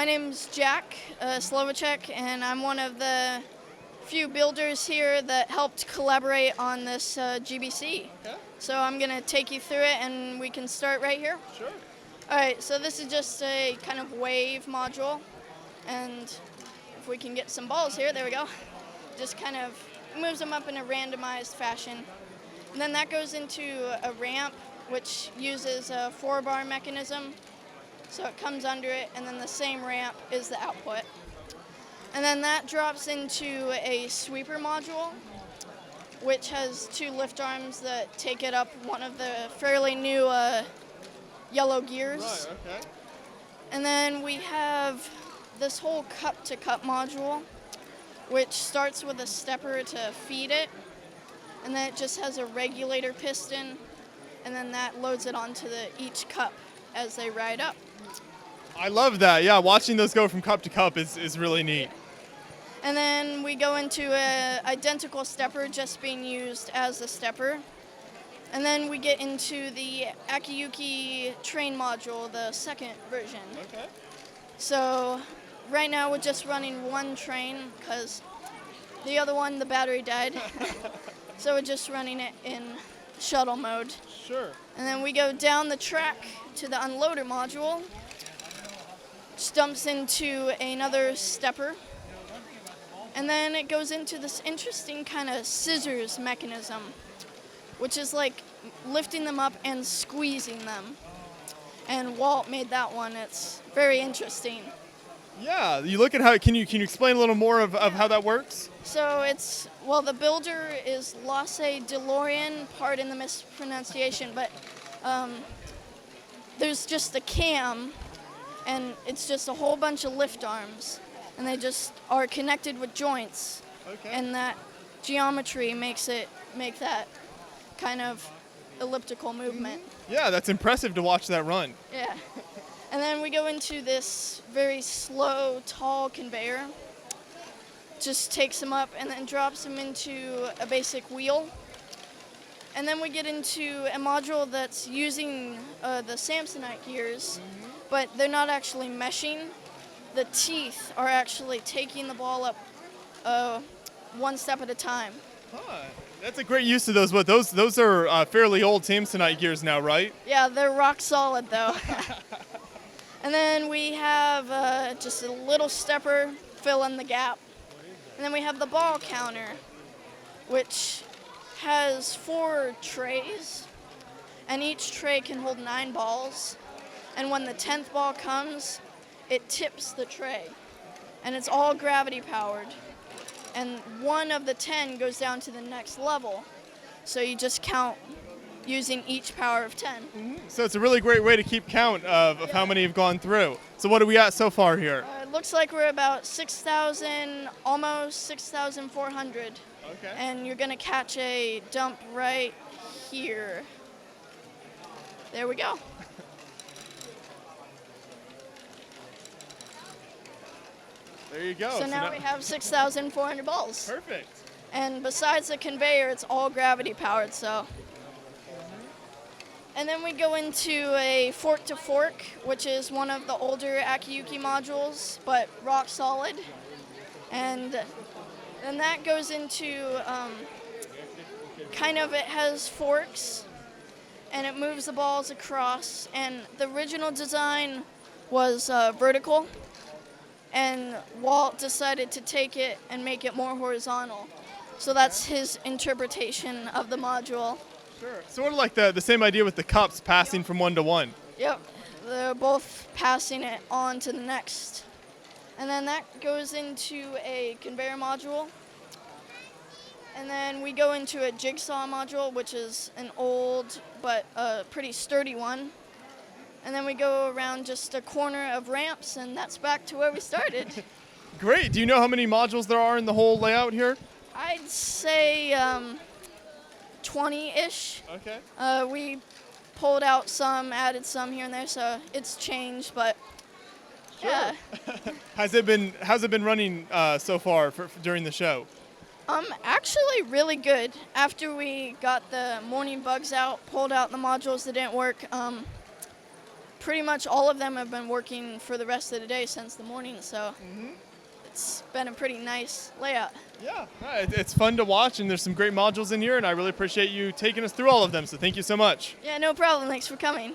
My name's Jack Slovacek, and I'm one of the few builders here that helped collaborate on this GBC. Okay. So I'm going to take you through it, and we can start right here. Sure. All right, so this is just a kind of wave module, and if we can get some balls here, there we go. Just kind of moves them up in a randomized fashion. And then that goes into a ramp, which uses a 4-bar mechanism. So it comes under it, and then the same ramp is the output. And then that drops into a sweeper module, which has 2 lift arms that take it up one of the fairly new yellow gears. Right, okay. And then we have this whole cup-to-cup module, which starts with a stepper to feed it, and then it just has a regulator piston, and then that loads it onto each cup as they ride up. I love that. Yeah, watching those go from cup to cup is really neat. And then we go into an identical stepper just being used as a stepper. And then we get into the Akiyuki train module, the second version. Okay. So right now we're just running one train because the other one, the battery died. So we're just running it in shuttle mode. Sure. And then we go down the track to the unloader module. Just dumps into another stepper. And then it goes into this interesting kind of scissors mechanism, which is like lifting them up and squeezing them. And Walt made that one. It's very interesting. Yeah, you look at how, can you explain a little more of how that works? So it's, well, the builder is Lasse DeLorean, pardon the mispronunciation, but there's just a cam, and it's just a whole bunch of lift arms, and they just are connected with joints. Okay. And that geometry make that kind of elliptical movement. Yeah, that's impressive to watch that run. Yeah. And then we go into this very slow, tall conveyor. Just takes them up and then drops them into a basic wheel. And then we get into a module that's using the Samsonite gears, but they're not actually meshing. The teeth are actually taking the ball up one step at a time. Huh. That's a great use of those. What those are fairly old Samsonite gears now, right? Yeah, they're rock solid though. And then we have just a little stepper fill in the gap. And then we have the ball counter, which has 4 trays, and each tray can hold 9 balls. And when the 10th ball comes, it tips the tray, and it's all gravity powered. And one of the 10 goes down to the next level, so you just count using each power of 10. So it's a really great way to keep count of how many have gone through. So what are we at so far here? It looks like we're about 6,000, almost 6,400. Okay. And you're gonna catch a dump right here. There we go. There you go. So now we have 6,400 balls. Perfect. And besides the conveyor, it's all gravity powered, so. And then we go into a fork to fork, which is one of the older Akiyuki modules, but rock solid. And then that goes into kind of, it has forks, and it moves the balls across. And the original design was vertical, and Walt decided to take it and make it more horizontal. So that's his interpretation of the module. Sure. Sort of like the same idea with the cups passing from one to one. Yep, they're both passing it on to the next. And then that goes into a conveyor module. And then we go into a jigsaw module, which is an old but a pretty sturdy one. And then we go around just a corner of ramps, and that's back to where we started. Great. Do you know how many modules there are in the whole layout here? I'd say 20-ish. Okay. We pulled out some, added some here and there, so it's changed, but Sure. yeah. How's it been running so far during the show? Actually really good. After we got the morning bugs out, pulled out the modules that didn't work, pretty much all of them have been working for the rest of the day since the morning, so it's been a pretty nice layout. Yeah, it's fun to watch, and there's some great modules in here, and I really appreciate you taking us through all of them, so thank you so much. Yeah, no problem. Thanks for coming.